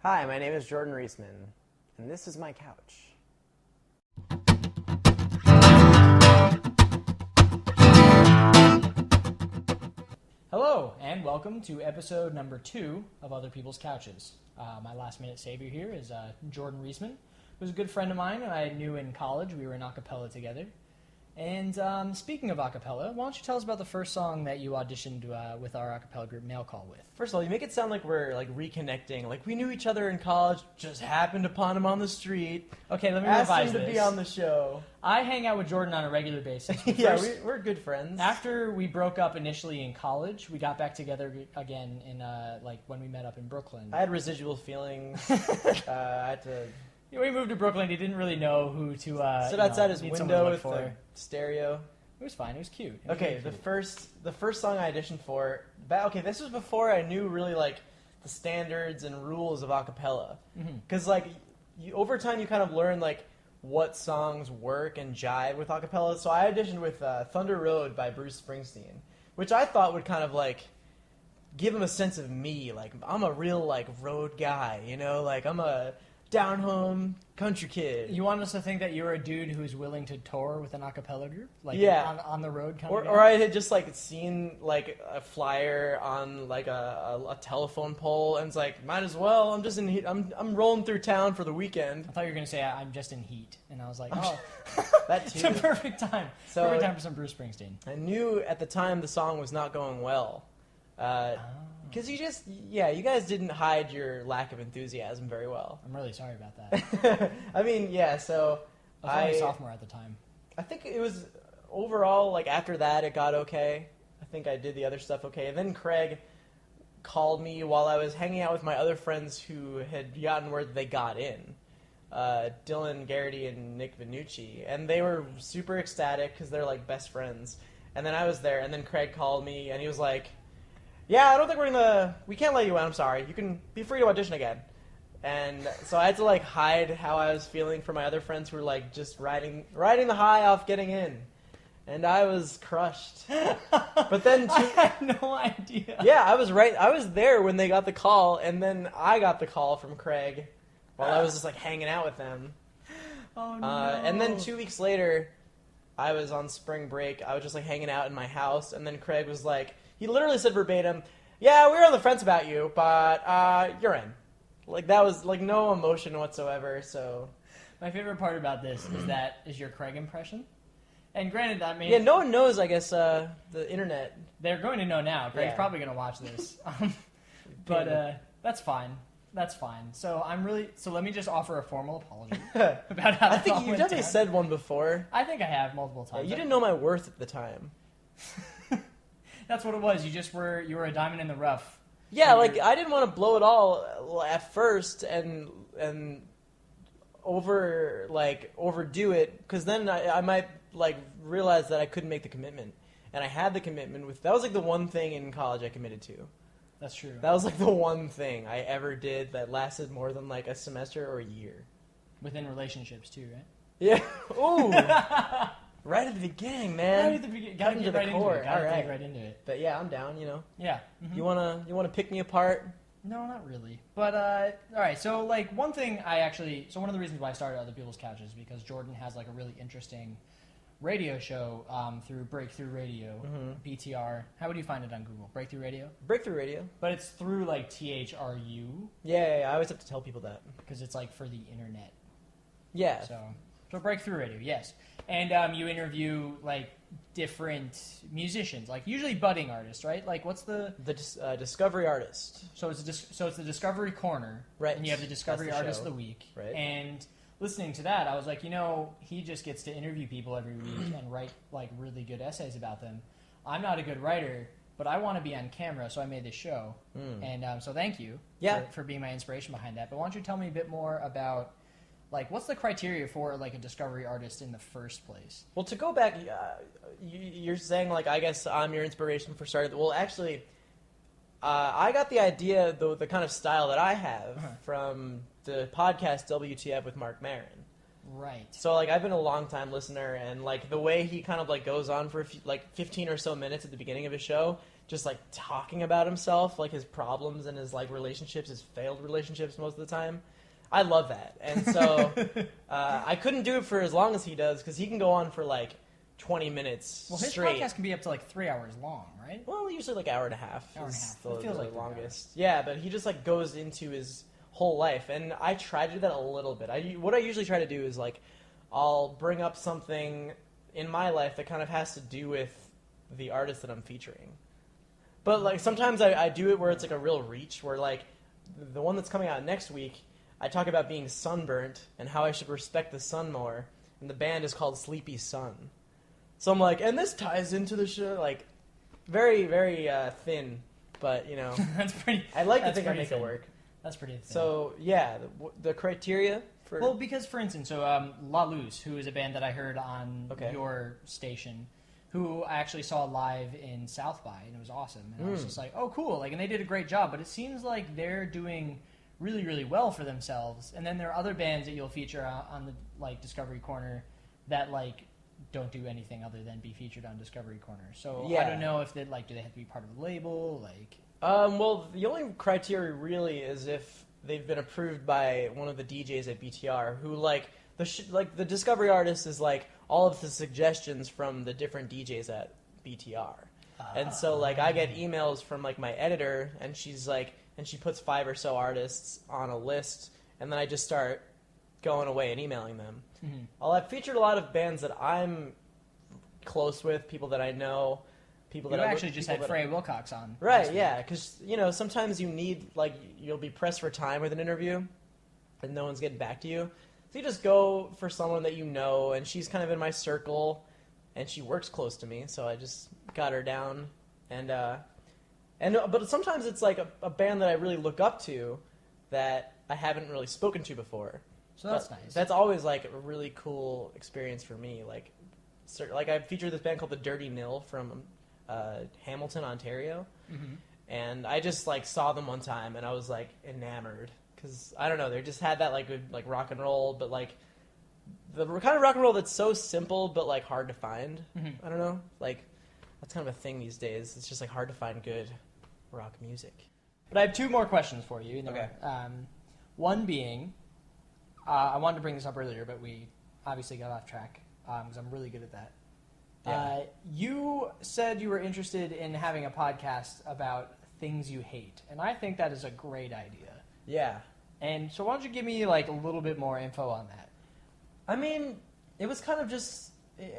Hi, my name is Jordan Reisman, and this is my couch. Hello, and welcome to episode number 2 of Other People's Couches. My last-minute savior here is Jordan Reisman, who's a good friend of mine, and I knew in college. We were in a cappella together. And speaking of a cappella, why don't you tell us about the first song that you auditioned with our a cappella group Mail Call with? First of all, you make it sound like we're reconnecting. Like we knew each other in college, just happened upon him on the street. Okay, let me asked revise him to this. be on the show. I hang out with Jordan on a regular basis. Yeah, we're good friends. After we broke up initially in college, we got back together again in when we met up in Brooklyn. I had residual feelings. I had to We moved to Brooklyn. He didn't really know who to sit outside his need someone to window look with for. the stereo. It was fine. It was cute. It was Okay, really cute. the first song I auditioned for. This was before I knew really the standards and rules of a cappella. Because over time you kind of learn what songs work and jive with a cappella. So I auditioned with Thunder Road by Bruce Springsteen, which I thought would kind of give him a sense of me. I'm a real road guy, I'm a down home country kid. You want us to think that you were a dude who's willing to tour with an a cappella group, on the road kind of. Or I had just seen a flyer on a telephone pole, and it's might as well. I'm just in heat. I'm rolling through town for the weekend. I thought you were gonna say I'm just in heat, and I was like, oh, that too. it's a perfect time. So perfect time for some Bruce Springsteen. I knew at the time the song was not going well. Because you guys didn't hide your lack of enthusiasm very well. I'm really sorry about that. I mean, yeah, so I was only a sophomore at the time. I think it was overall, after that, it got okay. I think I did the other stuff okay. And then Craig called me while I was hanging out with my other friends who had gotten word that they got in. Dylan Garrity and Nick Vanucci. And they were super ecstatic because they're best friends. And then I was there, and then Craig called me, and he was like, yeah, I don't think we can't let you in, I'm sorry. You can be free to audition again. And so I had to hide how I was feeling for my other friends who were just riding the high off getting in. And I was crushed. But then I had no idea. Yeah, I was there when they got the call, and then I got the call from Craig while I was just hanging out with them. Oh no. And then 2 weeks later, I was on spring break. I was just hanging out in my house, and then Craig was he literally said verbatim, yeah, we were on the fence about you, but you're in. That was no emotion whatsoever. So my favorite part about this is your Craig impression. And granted, no one knows, I guess, the internet. They're going to know now. Craig's Yeah. probably going to watch this. But that's fine. That's fine. So let me just offer a formal apology about how I think you went definitely down. said one before. I think I have multiple times. You didn't know my worth at the time. That's what it was. You were a diamond in the rough. Yeah, I didn't want to blow it all at first and overdo it, because then I might realize that I couldn't make the commitment, and I had the commitment that was the one thing in college I committed to. That's true. That was the one thing I ever did that lasted more than a semester or a year. Within relationships too, right? Yeah. Ooh. Right at the beginning, man. Right at the beginning. Gotta get right into it. Gotta dig right into it. But yeah, I'm down. Yeah. Mm-hmm. You wanna pick me apart? No, not really. But all right. So one thing one of the reasons why I started Other People's Couches is because Jordan has a really interesting radio show through Breakthrough Radio, BTR. How would you find it on Google? Breakthrough Radio. Breakthrough Radio. But it's through THRU. Yeah, I always have to tell people that because it's for the internet. Yeah. So Breakthrough Radio, yes. And you interview different musicians, usually budding artists, right? What's the Discovery Artist? So it's the Discovery Corner, right? And you have the Discovery Artist of the Week, right? And listening to that, I was he just gets to interview people every week and write really good essays about them. I'm not a good writer, but I want to be on camera, so I made this show. And so thank you, for being my inspiration behind that. But why don't you tell me a bit more about what's the criteria for a discovery artist in the first place? Well, to go back, you're saying I guess I'm your inspiration for starting. Well, actually, I got the idea, the kind of style that I have from the podcast WTF with Mark Maron. Right. So I've been a long time listener, and the way he kind of goes on for 15 or so minutes at the beginning of his show just like talking about himself, like his problems and his like relationships, his failed relationships most of the time. I love that. And so I couldn't do it for as long as he does because he can go on for like 20 minutes Well, his straight. podcast can be up to like 3 hours long, right? Well, usually like hour and a half. Hour and a is half. The, It feels the like 3 longest. Yeah, but he just like goes into his whole life, and I try to do that a little bit. What I usually try to do is like I'll bring up something in my life that kind of has to do with the artist that I'm featuring. But like sometimes I do it where it's like a real reach, where like the one that's coming out next week, I talk about being sunburnt and how I should respect the sun more, and the band is called Sleepy Sun. So I'm like, and this ties into the show, like very, very thin, but you know, That's pretty. I like to that's think I pretty make thin. it work. That's pretty thin. So yeah, the criteria for Well, because for instance, so La Luz, who is a band that I heard on Okay. your station, who I actually saw live in South by, and it was awesome. And I was just like, oh, cool! Like, and they did a great job. But it seems like they're doing really, really well for themselves. And then there are other bands that you'll feature on the like Discovery Corner that like don't do anything other than be featured on Discovery Corner. So I Yeah. don't know if they like, do they have to be part of the label? Like, well, the only criteria really is if they've been approved by one of the DJs at BTR, who like the Discovery artist is like all of the suggestions from the different DJs at BTR. And so like I get emails from like my editor, and she's like, and she puts 5 or so artists on a list, and then I just start going away and emailing them. Well, I've featured a lot of bands that I'm close with, people that I know, people you that I actually just had Frey Wilcox on. Right, last week. yeah, because you know sometimes you need like you'll be pressed for time with an interview, and no one's getting back to you, so you just go for someone that you know, and she's kind of in my circle, and she works close to me, so I just got her down, and but sometimes it's like a band that I really look up to that I haven't really spoken to before. So that's But nice. That's always like a really cool experience for me. Like I featured this band called the Dirty Nil from Hamilton, Ontario, and I just like saw them one time and I was like enamored because I don't know, they just had that like good like rock and roll, but like the kind of rock and roll that's so simple but like hard to find. I don't know, like that's kind of a thing these days. It's just like hard to find good rock music. But I have 2 more questions for you. Okay. One being, I wanted to bring this up earlier, but we obviously got off track because I'm really good at that. Yeah. You said you were interested in having a podcast about things you hate, and I think that is a great idea. Yeah. And so why don't you give me like a little bit more info on that? I mean, it was kind of just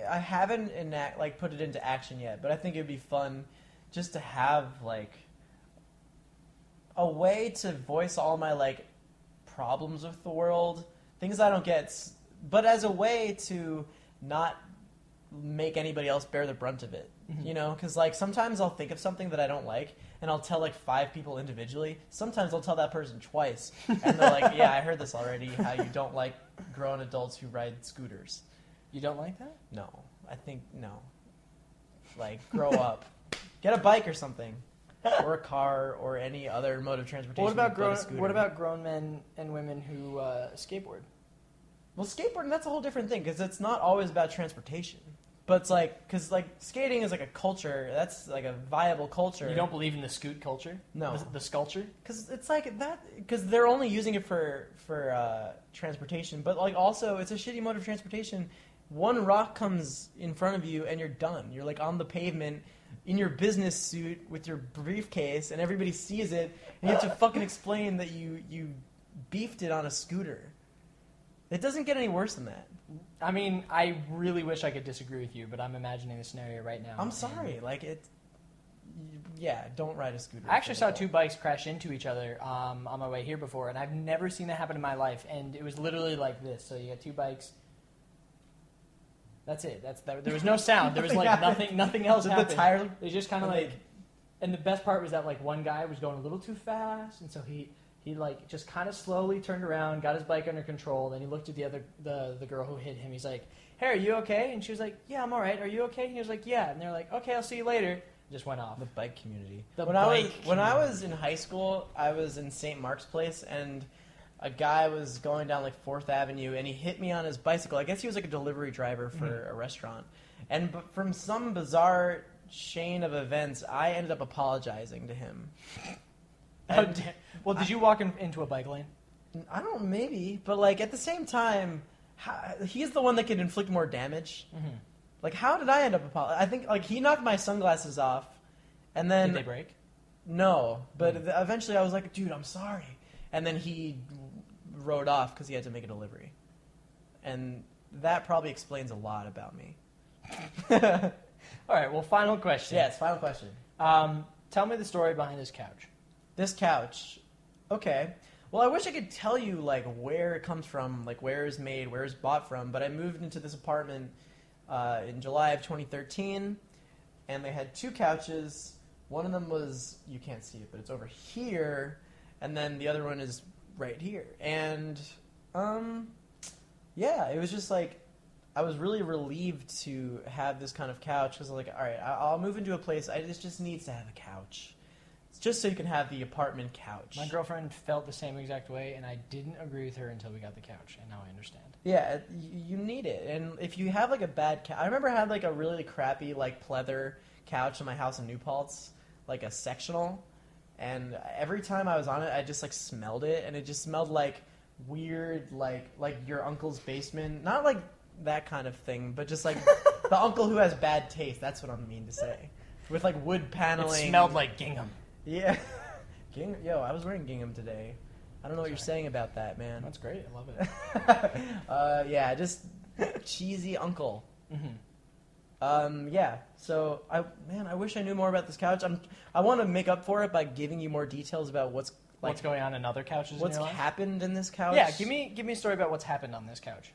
I haven't put it into action yet, but I think it'd be fun just to have like a way to voice all my like problems with the world, things I don't get, but as a way to not make anybody else bear the brunt of it. You know, because like sometimes I'll think of something that I don't like, and I'll tell like 5 people individually. Sometimes I'll tell that person twice, and they're like, "Yeah, I heard this already. How you don't like grown adults who ride scooters." You don't like that? No, I think no. Like, grow up, get a bike or something, or a car, or any other mode of transportation. What about but a grown? scooter. What about grown men and women who skateboard? Well, skateboarding, that's a whole different thing, because it's not always about transportation. But it's like, because like skating is like a culture. That's like a viable culture. You don't believe in the scoot culture? No. The sculpture? Because it's like that. Because they're only using it for transportation, but like also it's a shitty mode of transportation. One rock comes in front of you and you're done. You're like on the pavement in your business suit with your briefcase, and everybody sees it, and you have to fucking explain that you beefed it on a scooter. It doesn't get any worse than that. I mean, I really wish I could disagree with you, but I'm imagining the scenario right now. I'm sorry. Like it. Yeah, don't ride a scooter. I actually saw 2 bikes crash into each other on my way here before, and I've never seen that happen in my life. And it was literally like this. So you got 2 bikes. That's it. There was no sound. There was like nothing else happened. The tire. It was just kind of like, and the best part was that like one guy was going a little too fast, and so he like just kind of slowly turned around, got his bike under control. Then he looked at the girl who hit him. He's like, "Hey, are you okay?" And she was like, "Yeah, I'm all right. Are you okay?" And he was like, "Yeah." And they're like, "Okay, I'll see you later." Just went off. The bike community. The When I was in high school, I was in St. Mark's Place, and a guy was going down like 4th Avenue, and he hit me on his bicycle. I guess he was like a delivery driver for a restaurant. And from some bizarre chain of events, I ended up apologizing to him. Oh, damn. Well, did you walk into a bike lane? I don't, maybe, but like at the same time, he's the one that could inflict more damage. Mm-hmm. Like, how did I end up apologizing? I think like he knocked my sunglasses off, and then Did they break? No, but eventually I was like, dude, I'm sorry, and then he rode off because he had to make a delivery, and that probably explains a lot about me. All right. Well, final question. Yes, final question. Tell me the story behind this couch. This couch, okay. Well, I wish I could tell you like where it comes from, like where it's made, where it's bought from. But I moved into this apartment in July of 2013, and they had 2 couches. One of them was, you can't see it, but it's over here, and then the other one is right here. And yeah, it was just like I was really relieved to have this kind of couch because I was like, all right, I'll move into a place. It just needs to have a couch. It's just so you can have the apartment couch. My girlfriend felt the same exact way, and I didn't agree with her until we got the couch, and now I understand. Yeah, you need it. And if you have like a bad couch, I remember I had like a really crappy like pleather couch in my house in New Paltz, like a sectional, and every time I was on it, I just like smelled it, and it just smelled like weird, like your uncle's basement. Not like that kind of thing, but just like the uncle who has bad taste. That's what I mean to say. With like wood paneling. It smelled like gingham. Yeah. Yo, I was wearing gingham today. I don't know what you're saying about that, man. That's great. I love it. Yeah, just cheesy uncle. Mm-hmm. Yeah. So I wish I knew more about this couch. I want to make up for it by giving you more details about what's going on in other couches. What's in your life? happened in this couch? Yeah, give me a story about what's happened on this couch.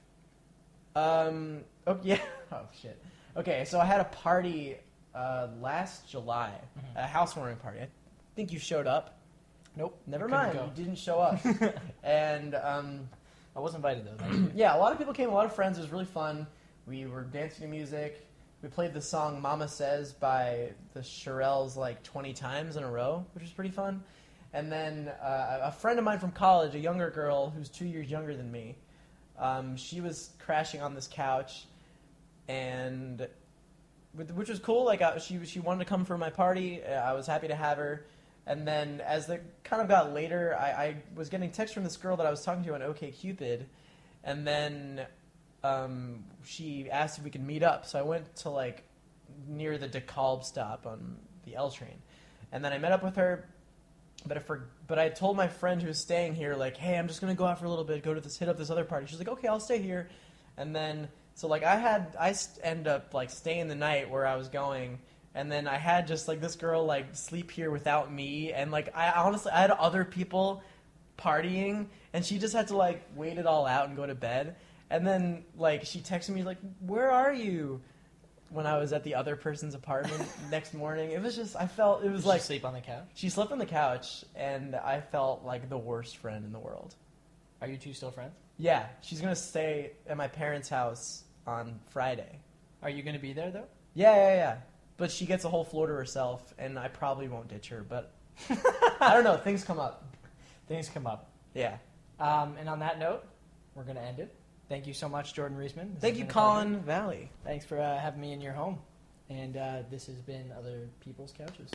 Oh yeah. Oh shit. Okay, so I had a party last July, a housewarming party. I think you showed up. Nope. Never I mind. couldn't You didn't show up. And I was invited though. Thank you. yeah, a lot of people came. A lot of friends. It was really fun. We were dancing to music. We played the song "Mama Says" by the Shirelles like 20 times in a row, which was pretty fun. And then a friend of mine from college, a younger girl who's 2 years younger than me, she was crashing on this couch, and which was cool. Like she wanted to come for my party. I was happy to have her. And then as the kind of got later, I was getting texts from this girl that I was talking to on OkCupid, and then she asked if we could meet up. So I went to like near the DeKalb stop on the L train, and then I met up with her. But I told my friend who was staying here, like, hey, I'm just gonna go out for a little bit, hit up this other party. She's like, okay, I'll stay here. And then so like I end up like staying the night where I was going. And then I had just like this girl like sleep here without me, and like I had other people partying, and she just had to like wait it all out and go to bed. And then like she texted me like, "Where are you?" when I was at the other person's apartment next morning. It was just Did like she sleep on the couch? She slept on the couch, and I felt like the worst friend in the world. Are you two still friends? Yeah, she's gonna stay at my parents' house on Friday. Are you gonna be there though? Yeah. But she gets a whole floor to herself, and I probably won't ditch her. But I don't know. Things come up. Things come up. Yeah. And on that note, we're going to end it. Thank you so much, Jordan Reisman. Thank you, Colin Valley. Thanks for having me in your home. And this has been Other People's Couches.